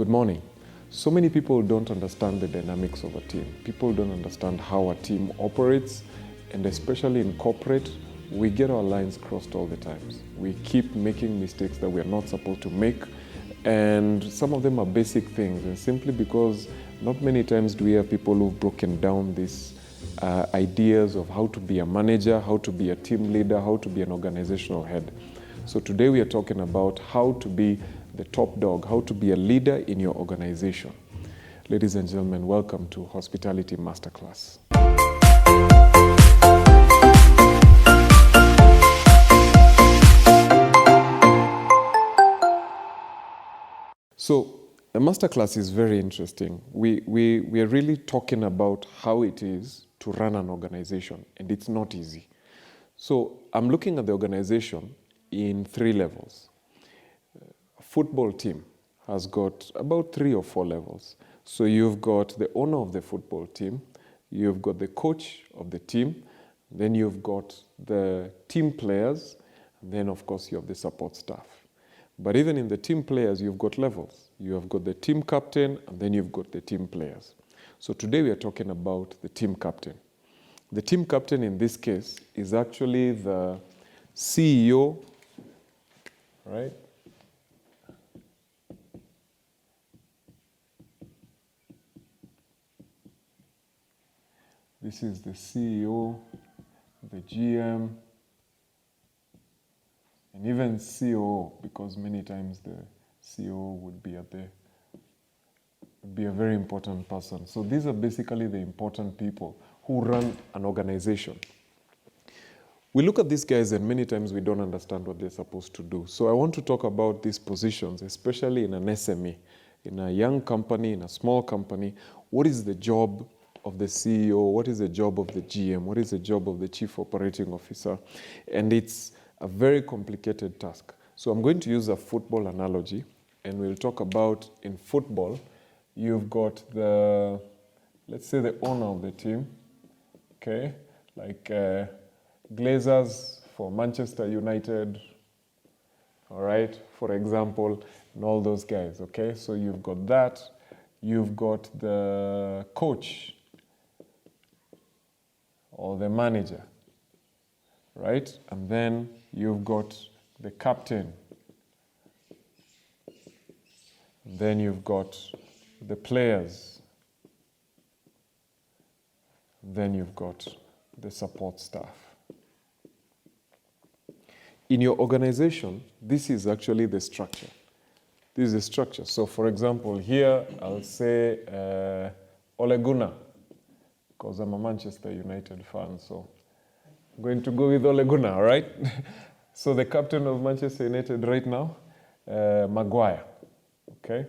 Good morning. So many people don't understand the dynamics of a team. People don't understand how a team operates, and especially in corporate, we get our lines crossed all the times. We keep making mistakes that we are not supposed to make, and some of them are basic things, and simply because not many times do we have people who've broken down these ideas of how to be a manager, how to be a team leader, how to be an organizational head. So today we are talking about how to be the top dog, how to be a leader in your organization. Ladies and gentlemen, welcome to Hospitality Masterclass. So a masterclass is very interesting. We are really talking about how it is to run an organization, and it's not easy. So I'm looking at the organization in three levels. A football team has got about 3 or 4 levels. So you've got the owner of the football team, you've got the coach of the team, then you've got the team players, and then of course you have the support staff. But even in the team players, you've got levels. You have got the team captain, and then you've got the team players. So today we are talking about the team captain. The team captain in this case is actually the CEO, right? This is the CEO, the GM, and even COO, because many times the COO would be a very important person. So these are basically the important people who run an organization. We look at these guys and many times we don't understand what they're supposed to do. So I want to talk about these positions, especially in an SME, in a young company, in a small company. What is the job of the CEO? What is the job of the GM? What is the job of the Chief Operating Officer? And it's a very complicated task. So I'm going to use a football analogy, and we'll talk about in football, you've got let's say the owner of the team, okay, like Glazers for Manchester United, all right, for example, and all those guys, okay? So you've got that. You've got the coach or the manager, right? And then you've got the captain. And then you've got the players. And then you've got the support staff. In your organization, this is actually the structure. This is the structure. So for example, here I'll say Ole Gunnar, because I'm a Manchester United fan, so I'm going to go with Ole Gunnar, right? So the captain of Manchester United right now, Maguire, okay?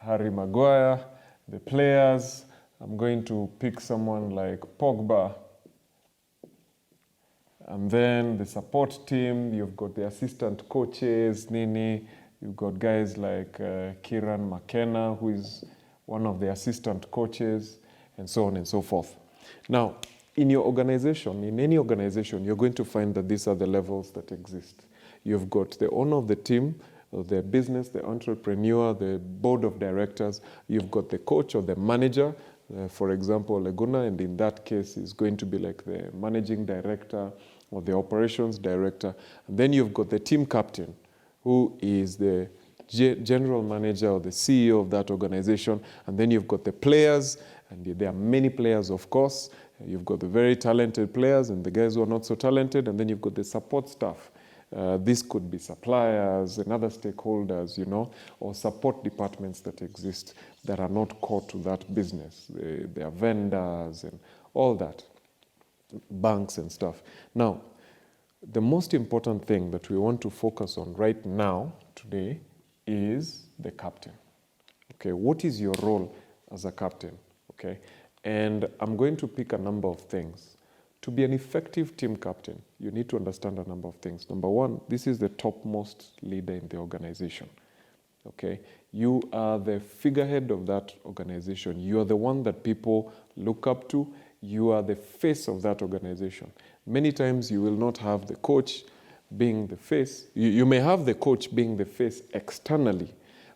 Harry Maguire. The players, I'm going to pick someone like Pogba. And then the support team, you've got the assistant coaches, Nini. You've got guys like Kieran McKenna, who is one of the assistant coaches, and so on and so forth. Now, in your organization, in any organization, you're going to find that these are the levels that exist. You've got the owner of the team, the business, the entrepreneur, the board of directors. You've got the coach or the manager, for example, Laguna, and in that case, is going to be like the managing director or the operations director. And then you've got the team captain, who is the general manager or the CEO of that organization. And then you've got the players, and there are many players, of course. You've got the very talented players and the guys who are not so talented. And then you've got the support staff. This could be suppliers and other stakeholders, you know, or support departments that exist that are not core to that business. They are vendors and all that, banks and stuff. Now, the most important thing that we want to focus on right now, today, is the captain. Okay, what is your role as a captain? Okay, and I'm going to pick a number of things. To be an effective team captain, you need to understand a number of things. Number one, this is the topmost leader in the organization. Okay, you are the figurehead of that organization. You are the one that people look up to. You are the face of that organization. Many times you will not have the coach being the face. You may have the coach being the face externally,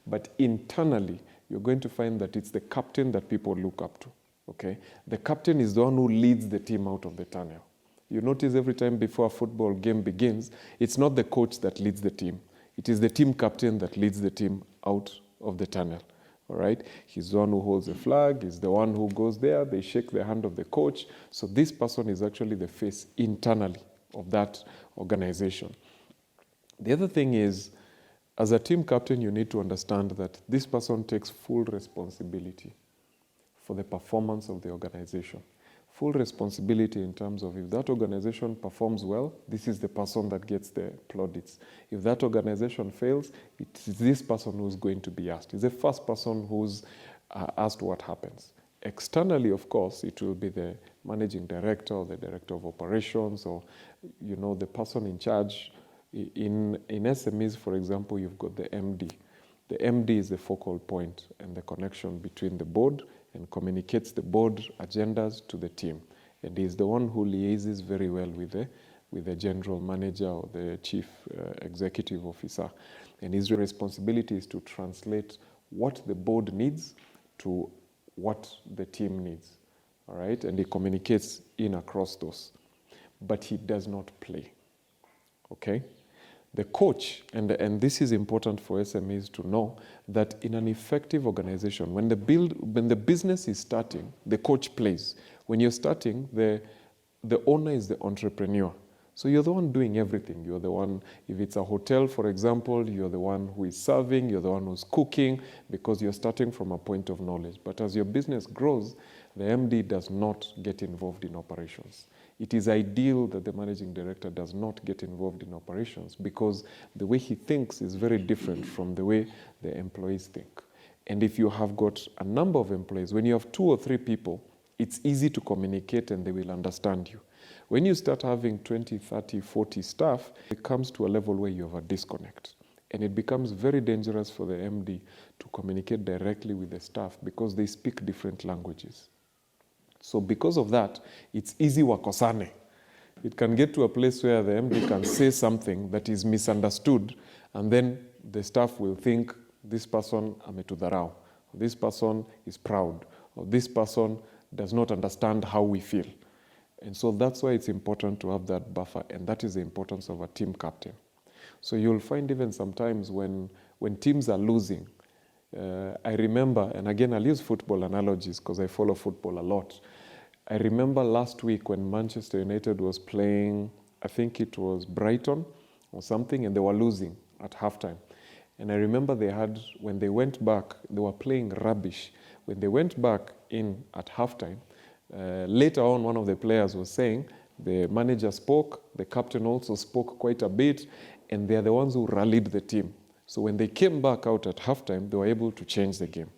But internally, you're going to find that it's the captain that people look up to, okay? The captain is the one who leads the team out of the tunnel. You notice every time before a football game begins, it's not the coach that leads the team. It is the team captain that leads the team out of the tunnel, all right? He's the one who holds the flag. He's the one who goes there. They shake the hand of the coach. So this person is actually the face internally of that organization. The other thing is, as a team captain, you need to understand that this person takes full responsibility for the performance of the organization. Full responsibility in terms of if that organization performs well, this is the person that gets the plaudits. If that organization fails, it is this person who's going to be asked. It's the first person who's asked what happens. Externally, of course, it will be the managing director or the director of operations or, the person in charge. In SMEs, for example, you've got the MD. The MD is the focal point and the connection between the board and communicates the board agendas to the team. And he's the one who liaises very well with the general manager or the chief executive officer. And his responsibility is to translate what the board needs to what the team needs, all right? And he communicates in across those. But he does not play, okay? The coach, and this is important for SMEs to know, that in an effective organization, when the business is starting, the coach plays. When you're starting, the owner is the entrepreneur. So you're the one doing everything. You're the one, if it's a hotel, for example, you're the one who is serving, you're the one who's cooking, because you're starting from a point of knowledge. But as your business grows, the MD does not get involved in operations. It is ideal that the managing director does not get involved in operations because the way he thinks is very different from the way the employees think. And if you have got a number of employees, when you have 2 or 3 people, it's easy to communicate and they will understand you. When you start having 20, 30, 40 staff, it comes to a level where you have a disconnect. And it becomes very dangerous for the MD to communicate directly with the staff because they speak different languages. So because of that, it's easy wakosane. It can get to a place where the MD can say something that is misunderstood, and then the staff will think this person ametudharau, this person is proud, or this person does not understand how we feel. And so that's why it's important to have that buffer, and that is the importance of a team captain. So you'll find even sometimes when teams are losing, I remember, and again, I'll use football analogies because I follow football a lot. I remember last week when Manchester United was playing, I think it was Brighton or something, and they were losing at halftime. And I remember when they went back, they were playing rubbish. When they went back in at halftime, later on, one of the players was saying, the manager spoke, the captain also spoke quite a bit, and they're the ones who rallied the team. So when they came back out at halftime, they were able to change the game.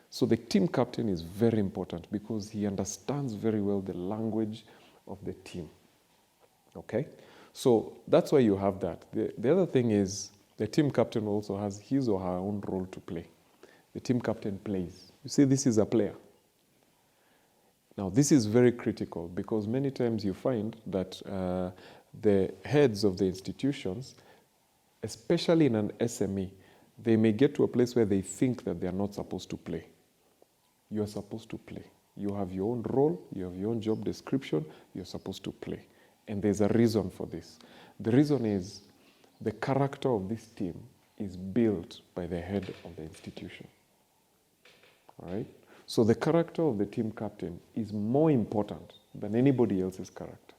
So the team captain is very important because he understands very well the language of the team. Okay? So that's why you have that. The other thing is the team captain also has his or her own role to play. The team captain plays. You see, this is a player. Now, this is very critical because many times you find that the heads of the institutions, especially in an SME, they may get to a place where they think that they are not supposed to play. You are supposed to play. You have your own role, you have your own job description, you're supposed to play. And there's a reason for this. The reason is the character of this team is built by the head of the institution. All right? So the character of the team captain is more important than anybody else's character.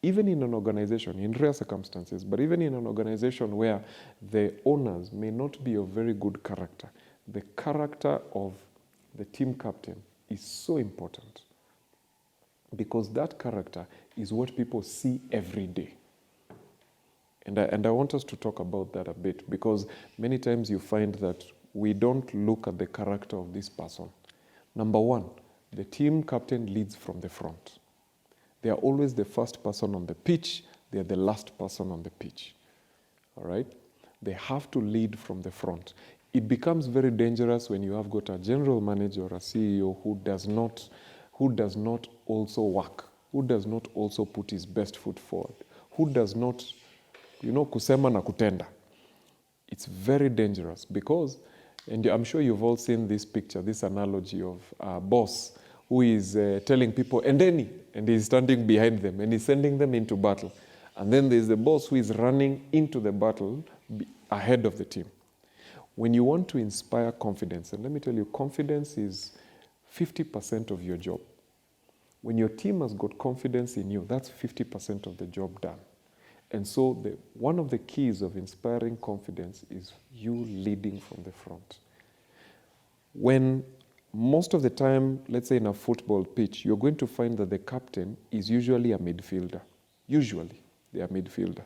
Even in an organization, in rare circumstances, but even in an organization where the owners may not be of very good character, the character of the team captain is so important because that character is what people see every day. And I want us to talk about that a bit because many times you find that we don't look at the character of this person. Number one, the team captain leads from the front. They are always the first person on the pitch. They are the last person on the pitch. All right? They have to lead from the front. It becomes very dangerous when you have got a general manager or a CEO who does not also work, who does not also put his best foot forward, who does not, kusema na kutenda. It's very dangerous because And I'm sure you've all seen this picture, this analogy of a boss who is telling people, and he's standing behind them, and he's sending them into battle. And then there's the boss who is running into the battle ahead of the team. When you want to inspire confidence, and let me tell you, confidence is 50% of your job. When your team has got confidence in you, that's 50% of the job done. And so one of the keys of inspiring confidence is you leading from the front. When most of the time, let's say in a football pitch, you're going to find that the captain is usually a midfielder. Usually, they are midfielder.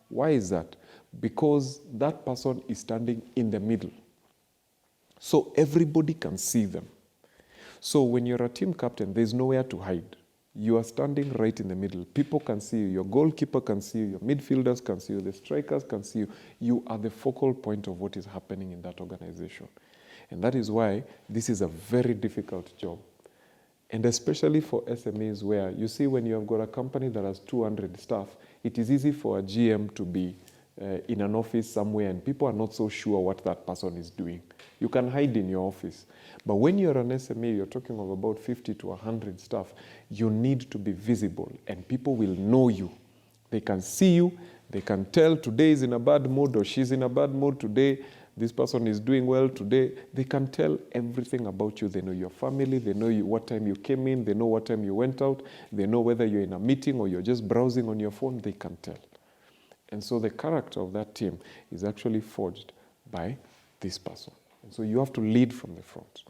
Why is that? Because that person is standing in the middle. So everybody can see them. So when you're a team captain, there's nowhere to hide. You are standing right in the middle. People can see you. Your goalkeeper can see you. Your midfielders can see you. The strikers can see you. You are the focal point of what is happening in that organization. And that is why this is a very difficult job. And especially for SMEs where, you see, when you have got a company that has 200 staff, it is easy for a GM to be in an office somewhere and people are not so sure what that person is doing. You can hide in your office. But when you're an SME, you're talking of about 50 to 100 staff, you need to be visible and people will know you. They can see you, they can tell today is in a bad mood or she's in a bad mood today, this person is doing well today. They can tell everything about you. They know your family, they know what time you came in, they know what time you went out, they know whether you're in a meeting or you're just browsing on your phone, they can tell. And so the character of that team is actually forged by this person. And so you have to lead from the front.